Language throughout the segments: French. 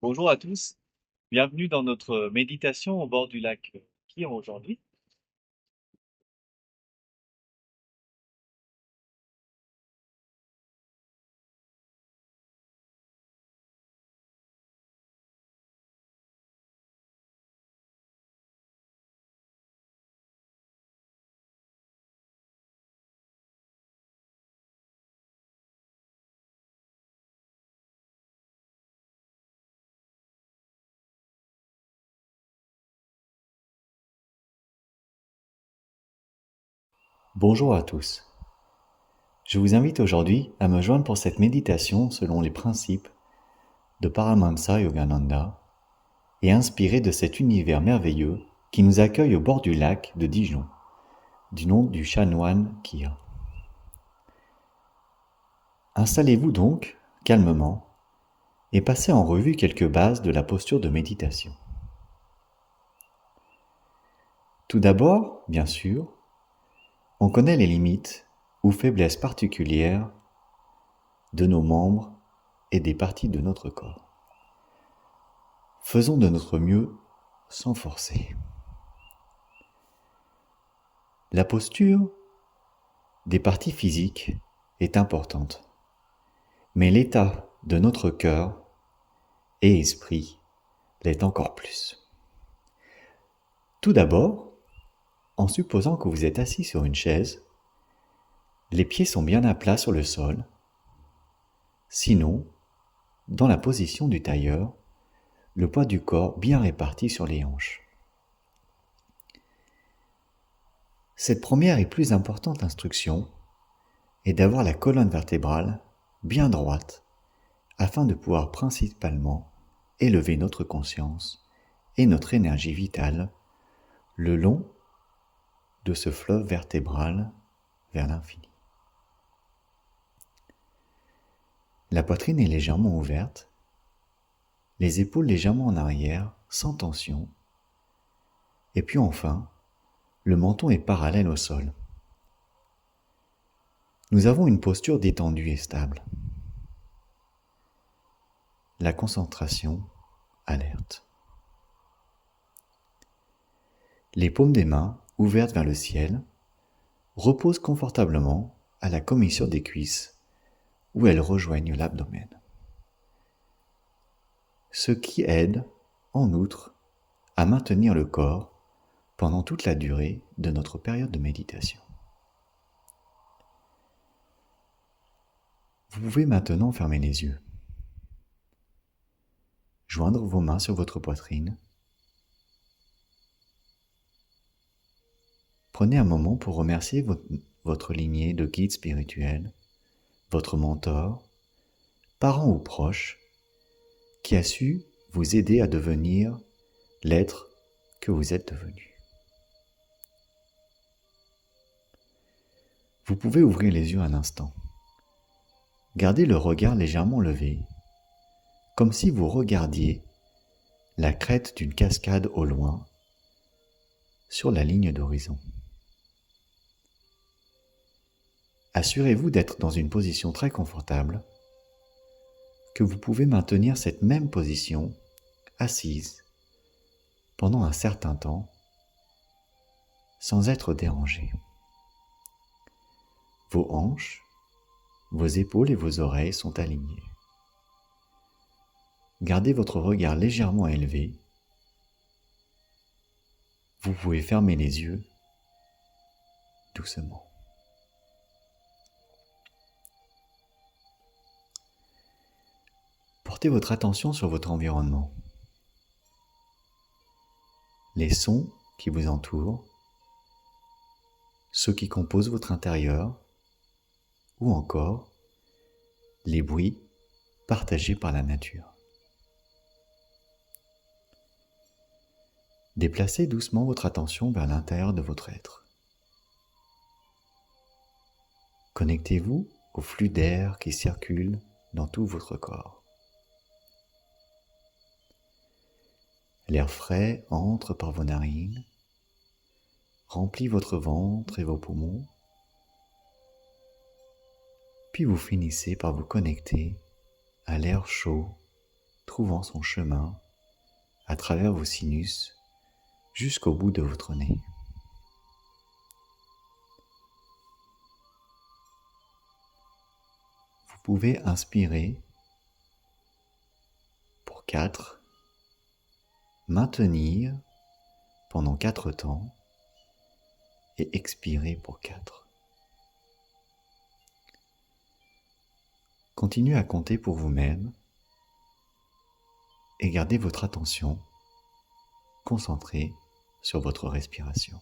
Bonjour à tous, bienvenue dans notre méditation au bord du lac Kyr aujourd'hui. Bonjour à tous. Je vous invite aujourd'hui à me joindre pour cette méditation selon les principes de Paramahamsa Yogananda et inspiré de cet univers merveilleux qui nous accueille au bord du lac de Dijon, du nom du chanoine Kyr. Installez-vous donc calmement et passez en revue quelques bases de la posture de méditation. Tout d'abord, bien sûr, on connaît les limites ou faiblesses particulières de nos membres et des parties de notre corps. Faisons de notre mieux sans forcer. La posture des parties physiques est importante, mais l'état de notre cœur et esprit l'est encore plus. Tout d'abord, en supposant que vous êtes assis sur une chaise, les pieds sont bien à plat sur le sol, sinon, dans la position du tailleur, le poids du corps bien réparti sur les hanches. Cette première et plus importante instruction est d'avoir la colonne vertébrale bien droite afin de pouvoir principalement élever notre conscience et notre énergie vitale le long de ce fleuve vertébral vers l'infini. La poitrine est légèrement ouverte, les épaules légèrement en arrière, sans tension, et puis enfin, le menton est parallèle au sol. Nous avons une posture détendue et stable. La concentration alerte. Les paumes des mains, ouvertes vers le ciel, reposent confortablement à la commissure des cuisses où elles rejoignent l'abdomen. Ce qui aide, en outre, à maintenir le corps pendant toute la durée de notre période de méditation. Vous pouvez maintenant fermer les yeux, joindre vos mains sur votre poitrine. Prenez un moment pour remercier votre lignée de guides spirituels, votre mentor, parent ou proche, qui a su vous aider à devenir l'être que vous êtes devenu. Vous pouvez ouvrir les yeux un instant. Gardez le regard légèrement levé, comme si vous regardiez la crête d'une cascade au loin, sur la ligne d'horizon. Assurez-vous d'être dans une position très confortable, que vous pouvez maintenir cette même position, assise, pendant un certain temps, sans être dérangé. Vos hanches, vos épaules et vos oreilles sont alignées. Gardez votre regard légèrement élevé. Vous pouvez fermer les yeux doucement. Portez votre attention sur votre environnement. Les sons qui vous entourent, ceux qui composent votre intérieur, ou encore les bruits partagés par la nature. Déplacez doucement votre attention vers l'intérieur de votre être. Connectez-vous au flux d'air qui circule dans tout votre corps. L'air frais entre par vos narines, remplit votre ventre et vos poumons, puis vous finissez par vous connecter à l'air chaud, trouvant son chemin à travers vos sinus jusqu'au bout de votre nez. Vous pouvez inspirer pour 4, maintenir pendant 4 temps et expirer pour 4. Continuez à compter pour vous-même et gardez votre attention concentrée sur votre respiration.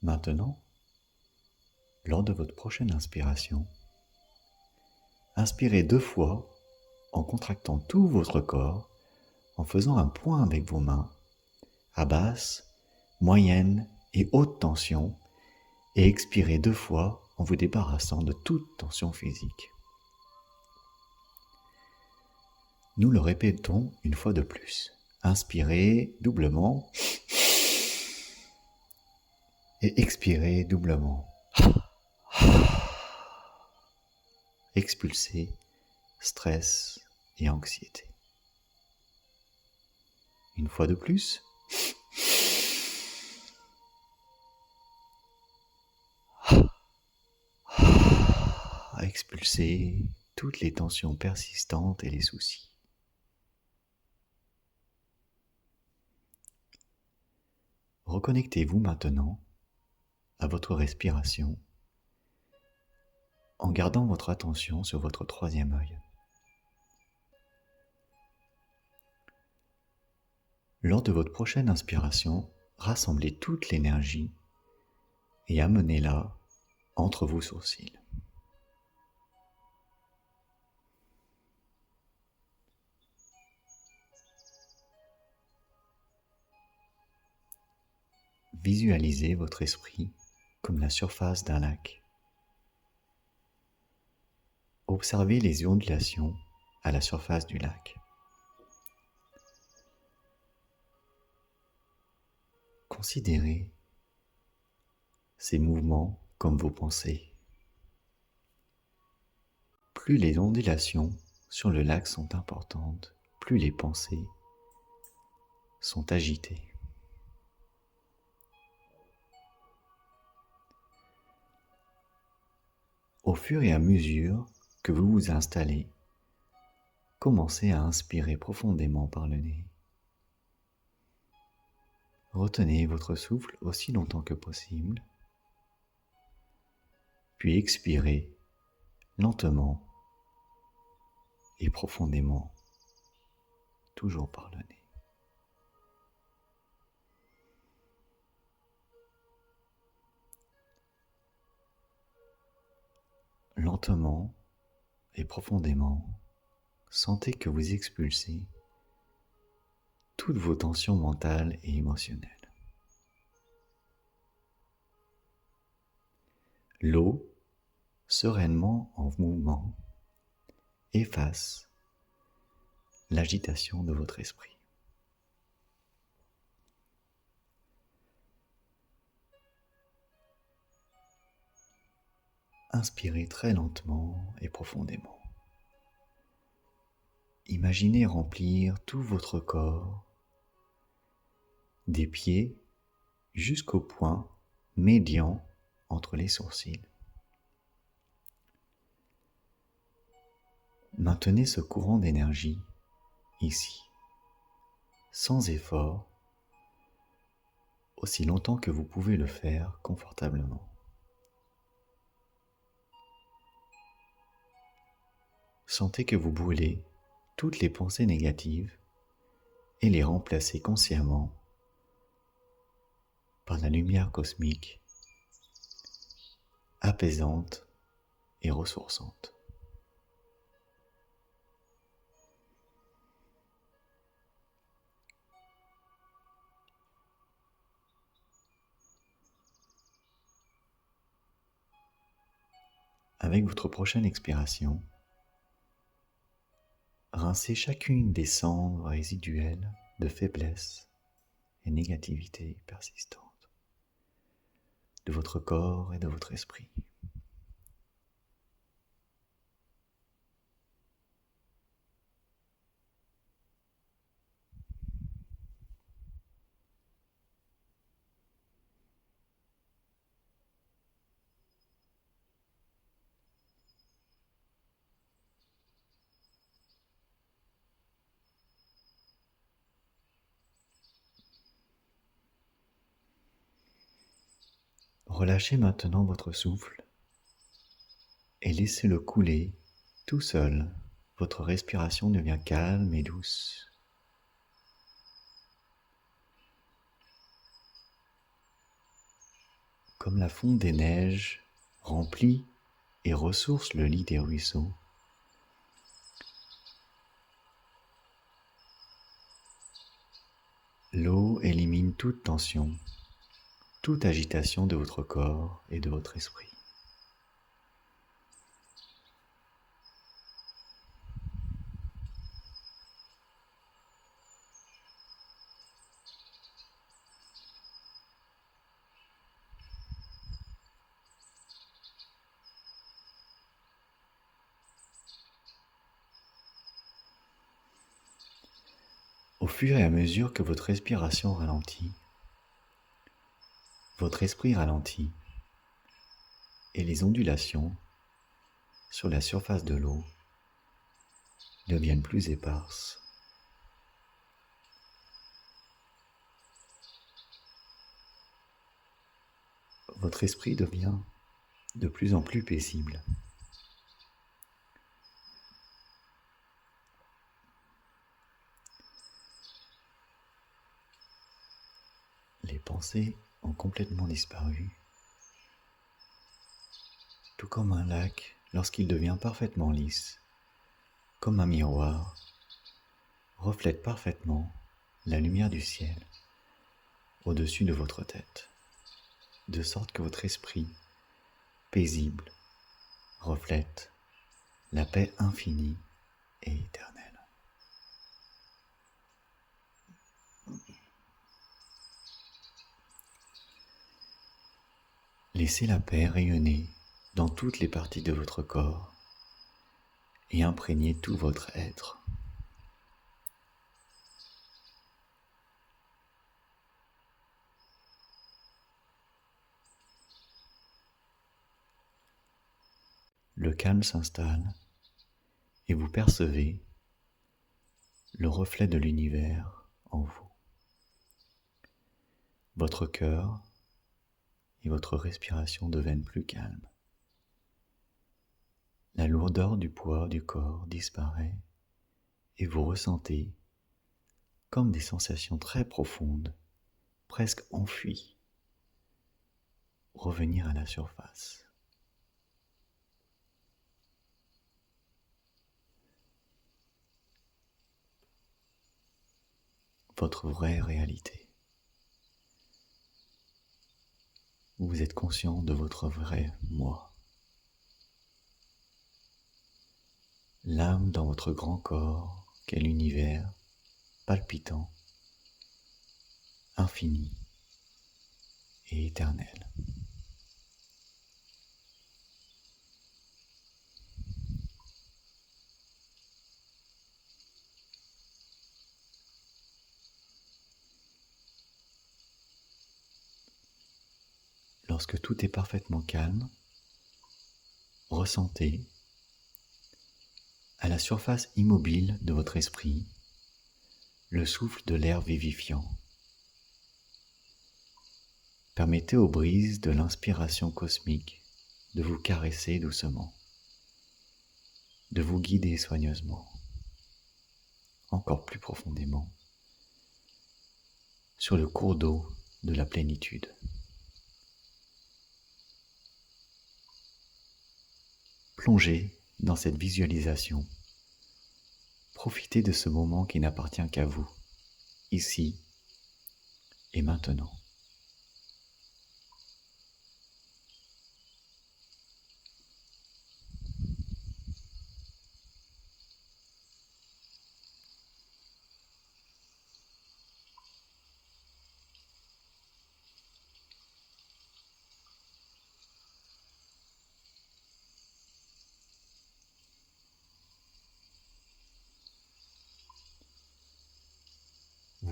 Maintenant, lors de votre prochaine inspiration, inspirez 2 fois en contractant tout votre corps, en faisant un point avec vos mains à basse, moyenne et haute tension, et expirez 2 fois en vous débarrassant de toute tension physique. Nous le répétons une fois de plus. Inspirez doublement et expirez doublement. Expulsez stress et anxiété. Une fois de plus. Expulsez toutes les tensions persistantes et les soucis. Reconnectez-vous maintenant à votre respiration en gardant votre attention sur votre 3e œil. Lors de votre prochaine inspiration, rassemblez toute l'énergie et amenez-la entre vos sourcils. Visualisez votre esprit comme la surface d'un lac. Observez les ondulations à la surface du lac. Considérez ces mouvements comme vos pensées. Plus les ondulations sur le lac sont importantes, plus les pensées sont agitées. Au fur et à mesure que vous vous installez, commencez à inspirer profondément par le nez. Retenez votre souffle aussi longtemps que possible, puis expirez lentement et profondément, toujours par le nez. Lentement et profondément, sentez que vous expulsez toutes vos tensions mentales et émotionnelles. L'eau, sereinement en mouvement, efface l'agitation de votre esprit. Inspirez très lentement et profondément. Imaginez remplir tout votre corps, des pieds jusqu'au point médian entre les sourcils. Maintenez ce courant d'énergie ici, sans effort, aussi longtemps que vous pouvez le faire confortablement. Sentez que vous brûlez toutes les pensées négatives et les remplacez consciemment par la lumière cosmique, apaisante et ressourçante. Avec votre prochaine expiration, rincez chacune des cendres résiduelles de faiblesse et négativité persistante de votre corps et de votre esprit. Relâchez maintenant votre souffle et laissez-le couler tout seul. Votre respiration devient calme et douce. Comme la fonte des neiges remplit et ressource le lit des ruisseaux, l'eau élimine toute tension, toute agitation de votre corps et de votre esprit. Au fur et à mesure que votre respiration ralentit, votre esprit ralentit et les ondulations sur la surface de l'eau deviennent plus éparses. Votre esprit devient de plus en plus paisible. Les pensées ont complètement disparu, tout comme un lac lorsqu'il devient parfaitement lisse, comme un miroir, reflète parfaitement la lumière du ciel au-dessus de votre tête, de sorte que votre esprit, paisible, reflète la paix infinie et éternelle. Laissez la paix rayonner dans toutes les parties de votre corps et imprégner tout votre être. Le calme s'installe et vous percevez le reflet de l'univers en vous. Votre cœur et votre respiration deviennent plus calmes. La lourdeur du poids du corps disparaît et vous ressentez comme des sensations très profondes, presque enfuies, revenir à la surface. Votre vraie réalité. Vous êtes conscient de votre vrai moi. L'âme dans votre grand corps, qu'est l'univers, palpitant, infini et éternel. Lorsque tout est parfaitement calme, ressentez à la surface immobile de votre esprit le souffle de l'air vivifiant. Permettez aux brises de l'inspiration cosmique de vous caresser doucement, de vous guider soigneusement, encore plus profondément, sur le cours d'eau de la plénitude. Plongez dans cette visualisation. Profitez de ce moment qui n'appartient qu'à vous, ici et maintenant.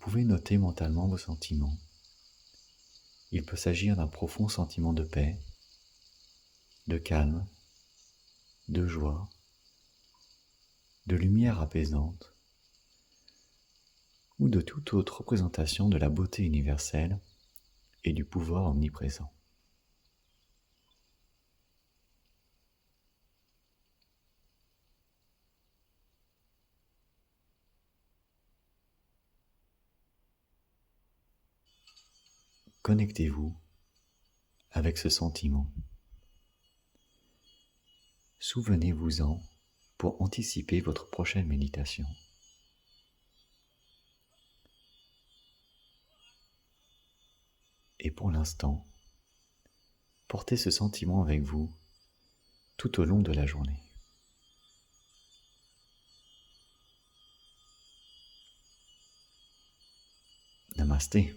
pouvez noter mentalement vos sentiments. Il peut s'agir d'un profond sentiment de paix, de calme, de joie, de lumière apaisante, ou de toute autre représentation de la beauté universelle et du pouvoir omniprésent. Connectez-vous avec ce sentiment. Souvenez-vous-en pour anticiper votre prochaine méditation. Et pour l'instant, portez ce sentiment avec vous tout au long de la journée. Namasté.